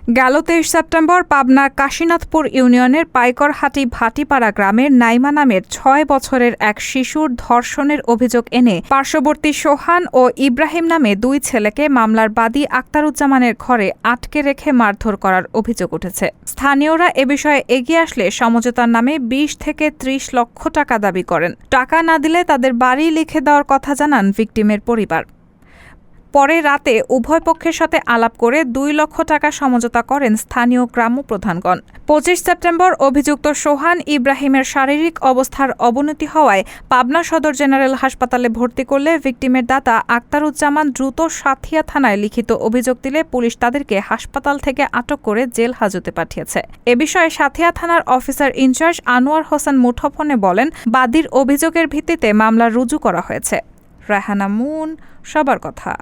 গেল ২৩ সেপ্টেম্বর পাবনার কাশীনাথপুর ইউনিয়নের পাইকরহাটি ভাটিপাড়া গ্রামের নাইমা নামের ৬ বছরের এক শিশুর ধর্ষণের অভিযোগ এনে পার্শ্ববর্তী সোহান ও ইব্রাহিম নামে ২ ছেলেকে মামলার বাদী আক্তারুজ্জামানের ঘরে আটকে রেখে মারধর করার অভিযোগ উঠেছে। স্থানীয়রা এ বিষয়ে এগিয়ে আসলে সমঝোতার নামে ২০ থেকে ৩০ লক্ষ টাকা দাবি করেন। টাকা না দিলে তাদের বাড়ি লিখে দেওয়ার কথা জানান ভিকটিমের পরিবার। পরে রাতে উভয় পক্ষের সাথে আলাপ করে ২ লক্ষ টাকা সমঝোতা করেন স্থানীয় গ্রাম্য প্রধানগণ। ২৫ সেপ্টেম্বর অভিযুক্ত সোহান ইব্রাহিমের শারীরিক অবস্থার অবনতি হওয়ায় পাবনা সদর জেনারেল হাসপাতালে ভর্তি করলে ভিকটিমের দাতা আক্তারুজ্জামান দ্রুত সাথিয়া থানায় লিখিত অভিযোগ দিলে পুলিশ তাদেরকে হাসপাতাল থেকে আটক করে জেল হাজতে পাঠিয়েছে। এ বিষয়ে সাথিয়া থানার অফিসার ইনচার্জ আনোয়ার হোসেন মুঠোফোনে বলেন, বাদীর অভিযোগের ভিত্তিতে মামলা রুজু করা হয়েছে। রায়হানা মুন, সবার কথা।